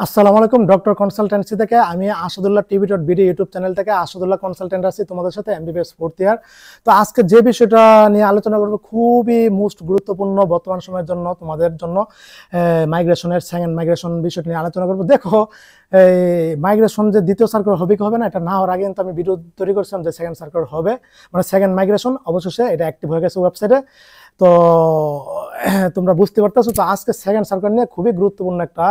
আসসালামু আলাইকুম। Doctor consultancy থেকে আমি আসাদুল্লাহ টিভি.বিডি ইউটিউব চ্যানেল থেকে আসাদুল্লাহ কনসালটেন্ট আছি তোমাদের সাথে এমবিবিএস ফোর্থ ইয়ার। তো আজকে যে বিষয়টা নিয়ে আলোচনা করব খুবই মোস্ট গুরুত্বপূর্ণ বর্তমান সময়ের জন্য, তোমাদের জন্য মাইগ্রেশনের সেকেন্ড মাইগ্রেশন বিষয়টা নিয়ে আলোচনা করব। দেখো, এই মাইগ্রেশন যে দ্বিতীয় সার্কুলার হবে কি হবে না, এটা না হওয়ার আগে কিন্তু আমি ভিডিও তৈরি করছিলাম যে সেকেন্ড সার্কুলার হবে, মানে সেকেন্ড মাইগ্রেশন অবশেষে এটা অ্যাক্টিভ হয়ে গেছে ওয়েবসাইটে। তো তোমরা বুঝতে পারতেছো। তো আজকে সেকেন্ড সার্কুলার নিয়ে খুবই গুরুত্বপূর্ণ একটা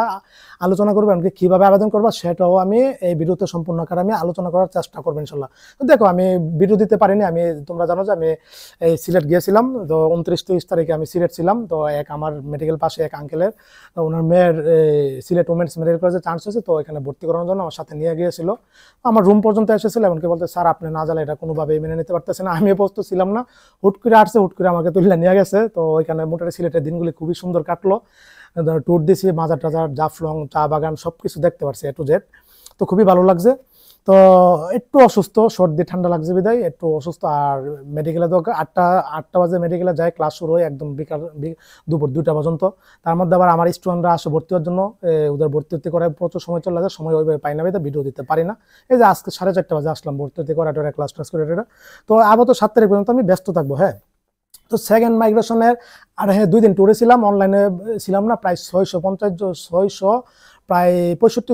আলোচনা করবো, এমনকি কিভাবে আবেদন করবো সেটাও আমি এই ভিডিওতে সম্পূর্ণ আকারে আমি আলোচনা করার চেষ্টা করবো ইনশাল্লাহ। তো দেখো, আমি ভিডিও দিতে পারিনি, আমি তোমরা জানো যে আমি এই সিলেট গিয়েছিলাম। তো 29-30 তারিখে আমি সিলেট ছিলাম। তো আমার মেডিকেল পাশে এক আঙ্কেলের ওনার মেয়ের সিলেট উমেন্স মেডিকেল কলেজে চান্স হয়েছে, তো এখানে ভর্তি করানোর জন্য আমার সাথে নিয়ে গিয়েছিল। আমার রুম পর্যন্ত এসেছিল, এমনকি বলতে স্যার আপনি না জানলে এটা কোনোভাবেই মেনে নিতে পারতেছে না। আমি প্রস্তুত ছিলাম না, হুট করে আসছে, হুট করে আমাকে তুলে নিয়ে গেছে। তো ওইখানে মোটামুটি সিলেটের দিনগুলি খুবই সুন্দর কাটলো। ট্যুর দিছি, মাজার টাজার, জাফলং, চা বাগান সবকিছু দেখতে পারছি এ টু জেড। তো খুবই ভালো লাগছে। তো একটু অসুস্থ, সর্দি ঠান্ডা লাগছে বিদায় একটু অসুস্থ। আর মেডিকেলে তো আটটা বাজে মেডিকেলে যায়, ক্লাস শুরু হয় একদম বিকাল দুপুর 2টা পর্যন্ত। তার মধ্যে আবার আমার স্টুডেন্টরা আসে ভর্তি হওয়ার জন্য, ওদের ভর্তি করে প্রচুর সময় চলে যায়, সময় ওইভাবে পাই না, ভিডিও দিতে পারি না। এই যে আজকে 4:30 বাজে আসলাম ভর্তি করে, ক্লাস টাস করে। তো আপাতত 7 তারিখ পর্যন্ত আমি ব্যস্ত থাকবো। হ্যাঁ, তো সেকেন্ড মাইগ্রেশনের আর হ্যাঁ 2 দিন ট্যুরে ছিলাম, অনলাইনে ছিলাম না। প্রায় 65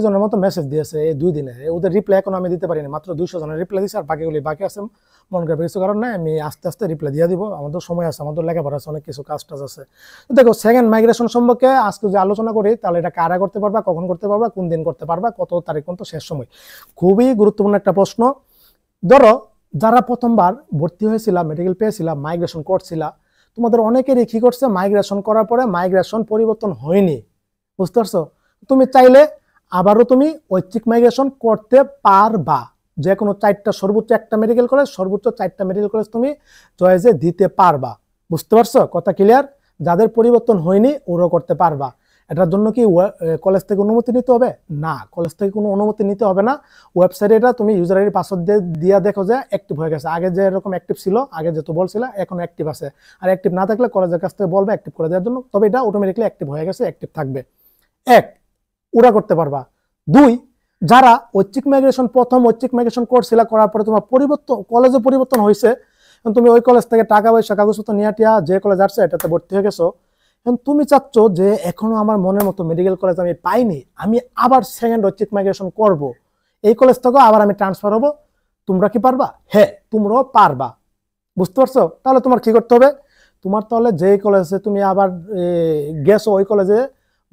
জনের মতো মেসেজ দিয়েছে এই 2 দিনে। ওদের রিপ্লাই এখন আমি দিতে পারিনি, মাত্র 200 জনের রিপ্লাই দিয়েছে, আর বাকি আছে। মন খারাপ কিছু কারণ নাই, আমি আস্তে আস্তে রিপ্লাই দিয়ে দিব। আমাদের সময় আছে, আমাদের লেখাপড়া আছে, অনেক কিছু কাজ টাজ আছে। দেখো, সেকেন্ড মাইগ্রেশন সম্পর্কে আজকে যে আলোচনা করি, তাহলে এটা কারা করতে পারবা, কখন করতে পারবা, কোন দিন করতে পারবা, কত তারিখ পর্যন্ত শেষ সময়, খুবই গুরুত্বপূর্ণ একটা প্রশ্ন। ধরো, যারা প্রথমবার ভর্তি হয়েছিলাম, মেডিকেল পেয়েছিলাম, মাইগ্রেশন করছিলা, তোমাদের অনেকেরই কি করছে, মাইগ্রেশন করার পরে মাইগ্রেশন পরিবর্তন হয়নি। বুঝতে পারছো? তুমি চাইলে আবারও তুমি ঐচ্ছিক মাইগ্রেশন করতে পারবা। যে কোনো 4টা, সর্বোচ্চ 1টা মেডিকেল কলেজ, সর্বোচ্চ 4টা মেডিকেল কলেজ তুমি চয়েসে দিতে পারবা। বুঝতে পারছো? কথা ক্লিয়ার? যাদের পরিবর্তন হয়নি ওরাও করতে পারবা। এটার জন্য কি কলেজ থেকে অনুমতি নিতে হবে? না, কলেজ থেকে কোনো অনুমতি নিতে হবে না। ওয়েবসাইটে এটা তুমি ইউজার আইডি পাসওয়ার্ড দিয়ে দেখো যে অ্যাক্টিভ হয়ে গেছে। আগে যে এরকম অ্যাক্টিভ ছিল, আগে যেহেতু বলছিল, এখন অ্যাক্টিভ আছে। আর অ্যাক্টিভ না থাকলে কলেজের কাছ থেকে বলবে অ্যাক্টিভ করে দেওয়ার জন্য, তবে এটা অটোমেটিকলি অ্যাক্টিভ হয়ে গেছে, অ্যাক্টিভ থাকবে। 1, ওরা করতে পারবা। 2, যারা ঐচ্ছিক মাইগ্রেশন প্রথম ঐচ্ছিক মাইগ্রেশন করছিল, করার পরে তোমার পরিবর্তন, কলেজে পরিবর্তন হয়েছে, তুমি ওই কলেজ থেকে টাকা পয়সা কাগজপত্র নিয়ে টিয়া যে কলেজ আসছে এটাতে ভর্তি হয়ে গেছো, এখন তুমি চাচ্ছ যে এখনো আমার মনের মতো মেডিকেল কলেজ আমি পাইনি, আমি আবার সেকেন্ড ঐচ্ছিক মাইগ্রেশন করব, এই কলেজ থেকে আবার আমি ট্রান্সফার হবো। তোমরা কি পারবা? হ্যাঁ, তোমরাও পারবা। বুঝতে পারছো? তাহলে তোমার কি করতে হবে, তোমার তাহলে যে কলেজে তুমি আবার গেছো ওই কলেজে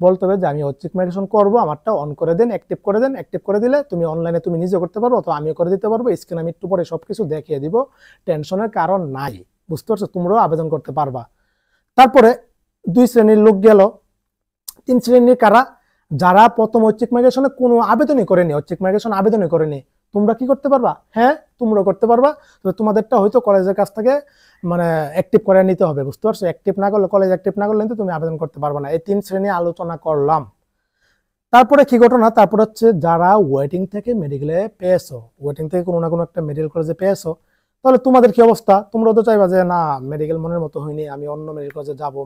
বলতে হবে যে আমি ঐচ্ছিক মাইগ্রেশন করবো, আমারটা অন করে দেন, অ্যাক্টিভ করে দেন। অ্যাক্টিভ করে দিলে তুমি অনলাইনে তুমি নিজে করতে পারবো, তো আমিও করে দিতে পারবো। স্ক্রিনে আমি একটু পরে সবকিছু দেখিয়ে দিব, টেনশনের কারণ নাই। বুঝতে পারছো? তোমরাও আবেদন করতে পারবা। তারপরে 2 শ্রেণীর লোক গেল। 3 শ্রেণীর কারা? যারা প্রথম ঐচ্ছিক মাইগ্রেশনে কোনো আবেদনই করেনি, ঐচ্ছিক মাইগ্রেশন আবেদনই করেনি। তোমরা কি করতে পারবা? হ্যাঁ, তোমরা করতে পারবা। তবে তোমাদেরটা হয়তো কলেজের কাছ থেকে মানে অ্যাক্টিভ করে নিতে হবে। বুঝতে পারছো? অ্যাক্টিভ না করলে, কলেজ অ্যাক্টিভ না করলে কিন্তু তুমি আবেদন করতে পারবে না। এই 3 শ্রেণী আলোচনা করলাম। তারপরে কি ঘটনা, তারপর হচ্ছে যারা ওয়েটিং থেকে মেডিকেলে পেয়েছো, ওয়েটিং থেকে কোনো না কোনো একটা মেডিকেল কলেজে পেয়েছো, তাহলে তোমাদের কি অবস্থা? তোমরা তো চাইবা যে না, মেডিকেল মনের মতো হয়নি, আমি অন্য মেডিকেল কলেজে যাবো,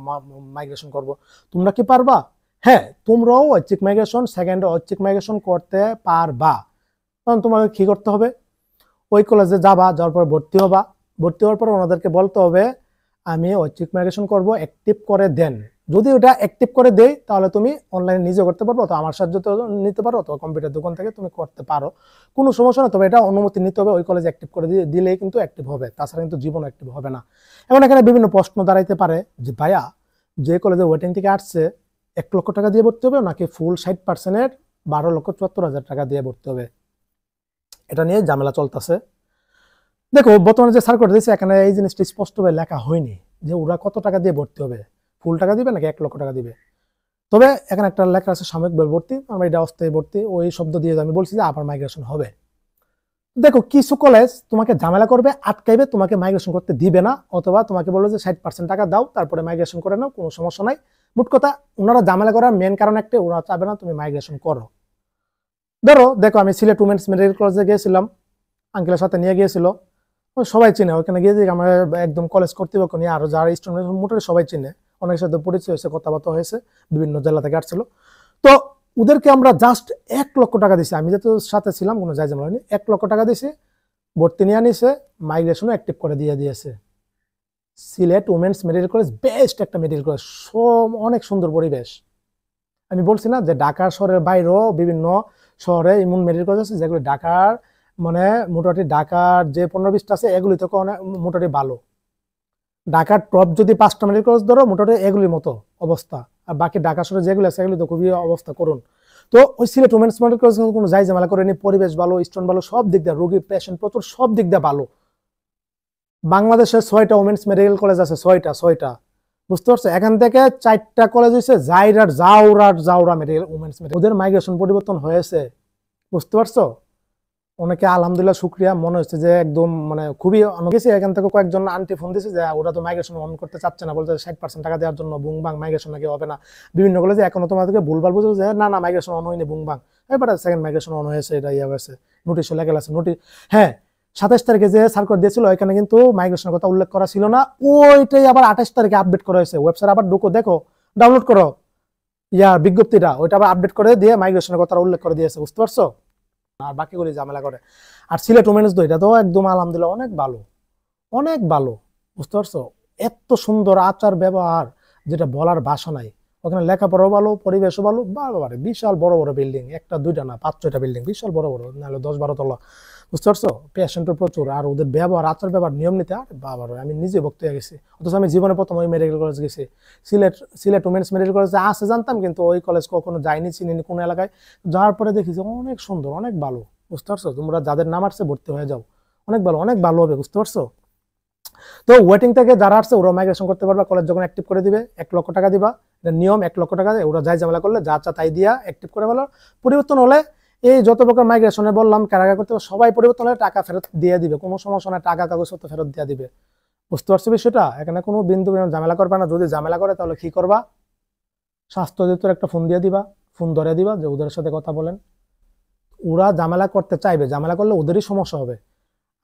মাইগ্রেশন করব। তোমরা কি পারবা? হ্যাঁ, তোমরাও ঐচ্ছিক মাইগ্রেশন, সেকেন্ড ঐচ্ছিক মাইগ্রেশন করতে পারবা। তখন তোমাকে কি করতে হবে, ওই কলেজে যাবা, যাওয়ার পর ভর্তি হবা। ভর্তি হওয়ার পর ওনাদেরকে বলতে হবে আমি ঐচ্ছিক মাইগ্রেশন করব, অ্যাক্টিভ করে দেন। যদি ওটা অ্যাক্টিভ করে দেই তাহলে তুমি অনলাইনে নিজে করতে পারবো, তো আমার সাহায্য নিতে পারো, তো কম্পিউটার দোকান থেকে তুমি করতে পারো, কোনো সমস্যা না। তবে এটা অনুমতি নিতে হবে, ওই কলেজে অ্যাক্টিভ করে দিলেই কিন্তু অ্যাক্টিভ হবে, তাছাড়া কিন্তু জীবন অ্যাক্টিভ হবে না। এখন এখানে বিভিন্ন প্রশ্ন দাঁড়াইতে পারে যে ভাইয়া, যে কলেজে ওয়েটিং থেকে আসছে 1 লক্ষ টাকা দিয়ে ভর্তি হবে নাকি ফুল 60%-এর 12,74,000 টাকা দিয়ে ভর্তি হবে? এটা নিয়ে ঝামেলা চলতেছে। দেখো, বর্তমানে যে সার্কুলার দিয়েছে এখানে এই জিনিসটা স্পষ্টভাবে লেখা হয়নি যে ওরা কত টাকা দিয়ে ভর্তি হবে, ফুল টাকা দিবে নাকি 1 লক্ষ টাকা দিবে। তবে এখানে একটা লেখা আছে সাময়িকভাবে ভর্তি, আমরা এটা অস্থায়ী ভর্তি, ওই শব্দ দিয়ে আমি বলছি যে আবার মাইগ্রেশন হবে। দেখো, কিছু কলেজ তোমাকে ঝামেলা করবে, আটকাইবে, তোমাকে মাইগ্রেশন করতে দিবে না, অথবা তোমাকে বলবে যে 60% টাকা দাও তারপরে মাইগ্রেশন করে নাও, কোনো সমস্যা নাই। মোট কথা, ওনারা ঝামেলা করার মেন কারণ একটা, ওরা চাবে না তুমি মাইগ্রেশন করো। দেখো, আমি সিলেট উমেন্স মেডিকেল কলেজে গিয়েছিলাম, আঙ্কেলের সাথে নিয়ে গিয়েছিল, সবাই চিনে। ওখানে গিয়ে আমার একদম কলেজ কর্তৃপক্ষ নিয়ে আরো যারা স্টুডেন্ট মোটামুটি সবাই চিনে, অনেকের সাথে পরিচয় হয়েছে, কথাবার্তা হয়েছে, বিভিন্ন জেলা থেকে আসছিল। তো ওদেরকে আমরা জাস্ট 1 লক্ষ টাকা দিছি, আমি যেহেতু সাথে ছিলাম কোনো যাই ঝামেলা হয়নি, 1 লক্ষ টাকা দিছি, ভর্তি নিয়ে নিছে, মাইগ্রেশনও অ্যাক্টিভ করে দিয়ে দিয়েছে। Sylhet women's medical college best একটা মেডিকেল কলেজ, অনেক সুন্দর পরিবেশ। আমি বলছি না যে ঢাকা শহরের বাইরেও বিভিন্ন শহরে এমন মেডিকেল কলেজ আছে যেগুলো ঢাকার মানে মোটামুটি ঢাকার যে 15-20টা আছে এগুলি থেকে অনেক মোটামুটি ভালো। ঢাকার টপ যদি 5টা মেডিকেল কলেজ ধরো মোটামুটি এগুলির মতো অবস্থা, আর বাকি ঢাকা শহরে যেগুলো আছে এগুলি তো খুবই অবস্থা করুন। তো ওই সিলেট উমেন্স মেডিকেল কলেজ কোনো যাই ঝামেলা করেনি, পরিবেশ ভালো, স্টুডেন্ট ভালো, সব দিক দিয়ে রোগী পেশেন্ট প্রচুর, সব দিক দিয়ে ভালো। বাংলাদেশে 6টা উমেন্স মেডিকেল কলেজ আছে, 6টা, বুঝতে পারছো? এখান থেকে 4টা কলেজ হয়েছে জাউরা মেডিকেল উমেন্স মেডিকেল, ওদের মাইগ্রেশন পরিবর্তন হয়েছে, বুঝতে পারছো? অনেকে আলহামদুলিল্লাহ শুক্রিয়া, মনে হচ্ছে যে একদম মানে খুবই গেছি। এখান থেকে কয়েকজন আন্টি ফোন দিয়েছে যে ওরা তো মাইগ্রেশন অন করতে চাচ্ছে না, বলতে 60% টাকা দেওয়ার জন্য বুংবাং মাইগ্রেশন নাকি হবে না। বিভিন্ন কলেজে এখনো তোমাদেরকে ভুলভাল বুঝে যে না মাইগ্রেশন অন হয়নি বুংবাং, এবার সেকেন্ড মাইগ্রেশন অন হয়েছে, এটা ইয়ে হয়েছে, নোটিশ লেগে আছে নোটিশ। হ্যাঁ, 27 তারিখে যে সার্কুলার দিয়েছিল এখানে কিন্তু মাইগ্রেশনের কথা উল্লেখ করা ছিল না, ওইটাই আবার 28 তারিখে আপডেট করা হয়েছে। ওয়েবসাইট আবার ঢুকো, দেখো, ডাউনলোড করো বিজ্ঞপ্তিটা, ওইটা আবার আপডেট করে দিয়ে মাইগ্রেশনের কথা উল্লেখ করে দিয়েছে, বুঝতে পারছো? আর বাকিগুলি ঝামেলা করে। আর সিলেট উমেন্স এটা তো একদম আলহামদুলিল্লাহ অনেক ভালো, অনেক ভালো, বুঝতে পারছো? এত সুন্দর আচার ব্যবহার যেটা বলার ভাষা নাই। ওখানে লেখাপড়াও ভালো, পরিবেশও ভালো, বাবারে বিশাল বড় বড় বিল্ডিং, একটা দুইটা না 5-6টা বিল্ডিং, বিশাল বড় বড়, নাহলে 10-12 তলা, বুঝতে পারছো? পেশেন্টও প্রচুর, আর ওদের ব্যবহার আচার ব্যবহার নিয়ম নীতি, আর বাবারে আমি নিজে ভক্ত হয়ে গেছি। অথচ আমি জীবনে প্রথম ওই মেডিকেল কলেজ গেছি, সিলেট উমেন্স মেডিকেল কলেজে আছে জানতাম, কিন্তু ওই কলেজ কখনো যাইনি, চিনিনি কোন এলাকায়। যাওয়ার পরে দেখি যে অনেক সুন্দর, অনেক ভালো, বুঝতে পারছো? তোমরা যাদের নাম আসছে ভর্তি হয়ে যাও, অনেক ভালো, অনেক ভালো হবে, বুঝতে পারছো? তো ওয়েটিং থেকে যারা আসছে ওরা মাইগ্রেশন করতে পারবে, কলেজ যখন অ্যাক্টিভ করে দিবে 1 লক্ষ টাকা দিবা, নিয়ম 1 লক্ষ টাকা, ওরা যাই ঝামেলা করলে যা তাই দিয়া অ্যাক্টিভ করে ফেলো। পরিবর্তন হলে এই যত প্রকার মাইগ্রেশনে বললাম কারাগার করতে সবাই পরিবর্তন হলে টাকা ফেরত দিয়ে দিবে, কোনো সমস্যা নাই, টাকা কাগজপত্র ফেরত দিয়ে দিবে, বুঝতে পারছো বিষয়টা? এখানে কোনো বিন্দু ঝামেলা করবে না। যদি ঝামেলা করে তাহলে কি করবা, স্বাস্থ্য অধিদপ্তর একটা ফোন দিয়ে দিবা, ফোন ধরে দিবা যে ওদের সাথে কথা বলেন। ওরা ঝামেলা করতে চাইবে, ঝামেলা করলে ওদেরই সমস্যা হবে।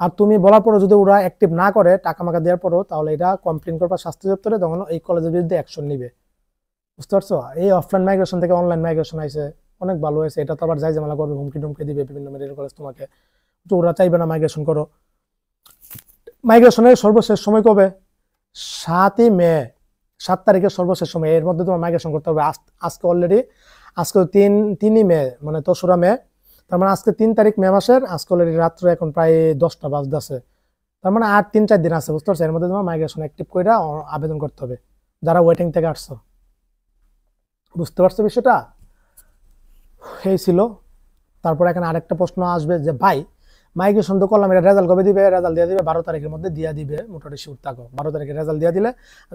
আর তুমি বলার পরও যদি ওরা অ্যাক্টিভ না করে, টাকা মাকা দেওয়ার পরও, তাহলে এটা কমপ্লেন করবা স্বাস্থ্য দপ্তরে, তখন এই কলেজের বিরুদ্ধে অ্যাকশন নিবে, বুঝতে পারছো? এই অফলাইন মাইগ্রেশন থেকে অনলাইন মাইগ্রেশন আইছে, অনেক ভালো হয়েছে। এটা তো আবার যাই ঝামেলা করবে, হুমকি টুমকি দিবে বিভিন্ন মেডিকেল কলেজ তোমাকে, তো ওরা চাইবে না মাইগ্রেশন করো। মাইগ্রেশনের সর্বশেষ সময় কবে? 7ই মে, 7 তারিখের সর্বশেষ সময়, এর মধ্যে তোমার মাইগ্রেশন করতে হবে। আজকে অলরেডি, আজকে 3ই মে, মানে 3রা মে, তার মানে আজকে 3 তারিখ মে মাসের, আজকে অলরেডি রাত্রে এখন প্রায় 10টা বাজতেছে, তার মানে আর 3-4 দিন আছে, বুঝতে পারছো? এর মধ্যে তোমার মাইগ্রেশন অ্যাক্টিভ করে আবেদন করতে হবে যারা ওয়েটিং থেকে আসছো, বুঝতে পারছো বিষয়টা? এই ছিল। তারপর এখানে আরেকটা প্রশ্ন আসবে যে ভাই মাইগ্রেশন তো করলাম, এটা রেজাল্ট কবে দিবে? রেজাল্ট দিয়ে দিবে 12 তারিখের মধ্যে দিয়ে দিবে, মোটামুটি শিওর থাকো। 12 তারিখে রেজাল্ট দিয়ে দিলে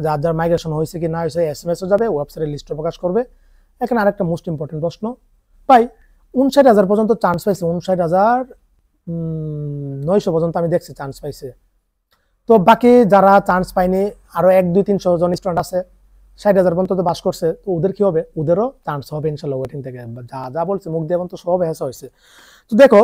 যার যার মাইগ্রেশন হয়েছে কি না হয়েছে SMS-ও যাবে, ওয়েবসাইটে লিস্ট প্রকাশ করবে। এখানে আরেকটা মোস্ট ইম্পর্টেন্ট প্রশ্ন, ভাই 59,000 পর্যন্ত চান্স পাইছে, 59,900 পর্যন্ত আমি দেখছি চান্স পাইছে। তো বাকি যারা চান্স পায়নি, আরো 1-2-300 জন স্টুডেন্ট আছে 60,000 পর্যন্ত বাস করছে, তো ওদের কি হবে? ওদেরও চান্স হবে ইনশাল্লাহ ওয়েটিং থেকে, যা যা বলছে মুখ দিয়ে তো সব হেসা হয়েছে। তো দেখো,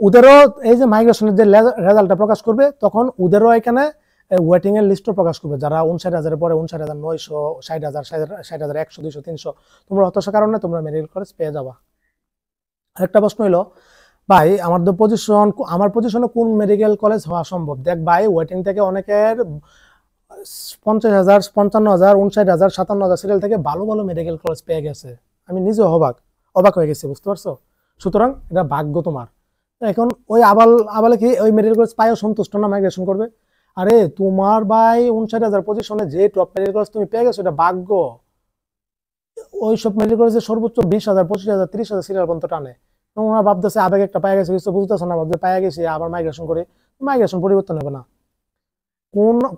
ওদেরও এই যে মাইগ্রেশনের যে রেজাল্টটা প্রকাশ করবে, তখন ওদেরও এখানে ওয়েটিং এর লিস্টও প্রকাশ করবে, যারা 59,000 পরে 59,900, 60,000, 60,100, 200, 300, তোমরা হতাশার কারণে তোমরা মেডিকেল কলেজ পেয়ে যাবা। আরেকটা প্রশ্ন হইলো, ভাই আমার পজিশনে কোন মেডিকেল কলেজ হওয়া সম্ভব? দেখ ভাই, ওয়েটিং থেকে অনেকের 50,000, 55,000, 59,000, 57,000 সিরিয়াল থেকে ভালো ভালো মেডিকেল কলেজ পেয়ে গেছে। আমি নিজে অবাক হয়ে গেছি, বুঝতে পারছো? সুতরাং এটা ভাগ্য তোমার। এখন ওই আবালে কি ওই মেডিকেল কলেজ পায়ও সন্তুষ্ট না মাইগ্রেশন করবে? আরে তোমার ভাই 59,000 পজিশনে যে টপ মেডিকেল কলেজ তুমি পেয়ে গেছো, এটা ভাগ্য। ওই সব মেডিকেল কলেজে সর্বোচ্চ 20,000, 25,000, 30,000 সিরিয়াল পর্যন্ত টানে। ওরা ভাবতেছে আবেগ একটা পায়ে গেছে, কিছু বুঝতেছে না, ভাবছে পায়ে গেছি আবার মাইগ্রেশন করে, মাইগ্রেশন পরিবর্তন হবে না।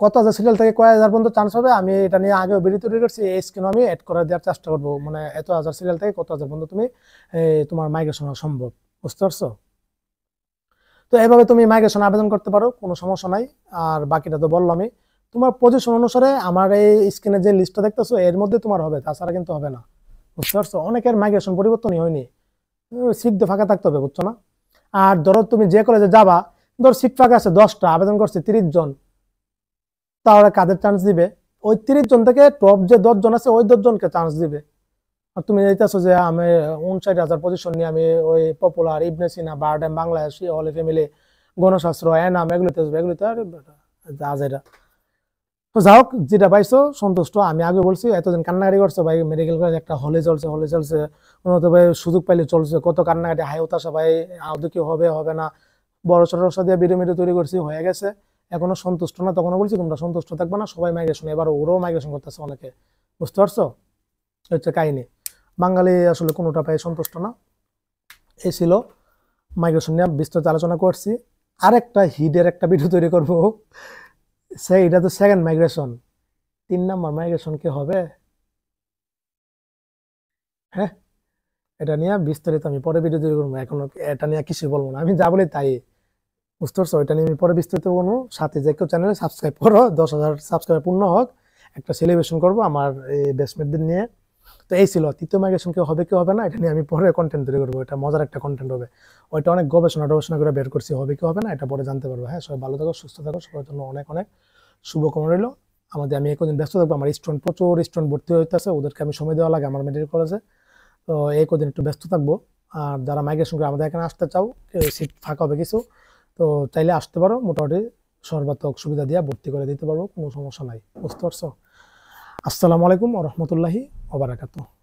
কত হাজার সিরিয়াল থেকে কয় হাজার পর্যন্ত চান্স হবে, আমি এটা নিয়ে আগেও ভিডিও তৈরি করছি, এই স্ক্রিনে আমি অ্যাড করে দেওয়ার চেষ্টা করবো, মানে এত হাজার সিরিয়াল থেকে কত হাজার পর্যন্ত তুমি তোমার মাইগ্রেশন হওয়া সম্ভব, বুঝতে পারছো? তো এভাবে তুমি মাইগ্রেশন আবেদন করতে পারো, কোনো সমস্যা নাই। আর বাকিটা তো বললামই, তোমার পজিশন অনুসারে আমার এই স্ক্রিনে যে লিস্টটা দেখতেছো এর মধ্যে তোমার হবে, তাছাড়া কিন্তু হবে না, বুঝতে পারছো? অনেকের মাইগ্রেশন পরিবর্তনই হয়নি, সিট ফাঁকা থাকতে হবে, বুঝছো না? আর ধরো তুমি যে কলেজে যাবা, ধর সিট ফাঁকা আছে 10টা, আবেদন করছে 30 জন, তাহলে কাদের চান্স দিবে? ওই 30 জন থেকে টপ যে 10 জন আছে ওই 10 জনকে চান্স দিবে। আর তুমি যাইতেছো যে আমি 59,000 পজিশন নিয়ে আমি ওই পপুলার, ইবনে সিনা, বারডেম, বাংলাদেশি, হলি ফ্যামিলি, গণশাস্ত্র, এনাম, এগুলোতে আর যা যেটা। তো যাই হোক, যেটা পাইছো সন্তুষ্ট। আমি আগে বলছি এতদিন কান্নাকাটি করছো ভাই, মেডিকেল কলেজ একটা হলে চলছে, হলে চলছে, উন্নত ভাই সুযোগ পাইলে চলছে, কত কান্নাকাটি, হাই হতাশা ভাই, আদৌ কি হবে হবে না, বড় ছোট রসা দিয়ে ভিডিও মিডিও তৈরি করছি, হয়ে গেছে, এখনো সন্তুষ্ট না। তখনও বলছি তোমরা সন্তুষ্ট থাকবে না, সবাই মাইগ্রেশন, এবার ওরাও মাইগ্রেশন করতেছে অনেকে, বুঝতে পারছো? এই হচ্ছে কাহিনী। বাঙালি আসলে কোনোটা পাই সন্তুষ্ট না। এই ছিল মাইগ্রেশন নিয়ে বিস্তারিত আলোচনা করছি। আরেকটা হিডের একটা ভিডিও তৈরি করব, এটা তো সেকেন্ড মাইগ্রেশন, 3 নম্বর মাইগ্রেশন কি হবে? হ্যাঁ, এটা নিয়ে বিস্তারিত আমি পরে ভিডিও তৈরি করবো, এখন এটা নিয়ে কিছু বলবো না, আমি যা বলি তাই, বুঝতে পারছো? এটা নিয়ে আমি পরে বিস্তারিত বলবো। সাথে যে কেউ চ্যানেলে সাবস্ক্রাইব করো, 10,000 সাবস্ক্রাইব পূর্ণ হোক, একটা সেলিব্রেশন করবো আমার এই বেস্টমেটদের নিয়ে। তো এই ছিল তৃতীয় মাইগ্রেশন, কেউ হবে কি হবে না, এটা নিয়ে আমি পরে কন্টেন্ট তৈরি করবো, এটা মজার একটা কন্টেন্ট হবে। ওইটা অনেক গবেষণা টবেষণা করে বের করছি, হবে কি হবে না এটা পরে জানতে পারবো। হ্যাঁ, সবাই ভালো থাকো, সুস্থ থাকো, সবার জন্য অনেক অনেক শুভকামনা রইলো। আমি একদিন ব্যস্ত থাকবো, আমার স্টুডেন্ট প্রচুর স্টুডেন্ট ভর্তি হইতেছে, ওদেরকে আমি সময় দেওয়া লাগে আমার মেডিকেল কলেজে। তো এই কদিন একটু ব্যস্ত থাকবো। আর যারা মাইগ্রেশন করে আমাদের এখানে আসতে চাও, সিট ফাঁকা হবে কিছু, তো চাইলে আসতে পারো, মোটামুটি সর্বাত্মক সুবিধা দিয়ে ভর্তি করে দিতে পারবো, কোনো সমস্যা নাই, বুঝতে পারছো? আসসালামু আলাইকুম ওয়া রাহমাতুল্লাহি ওয়া বারাকাতুহু।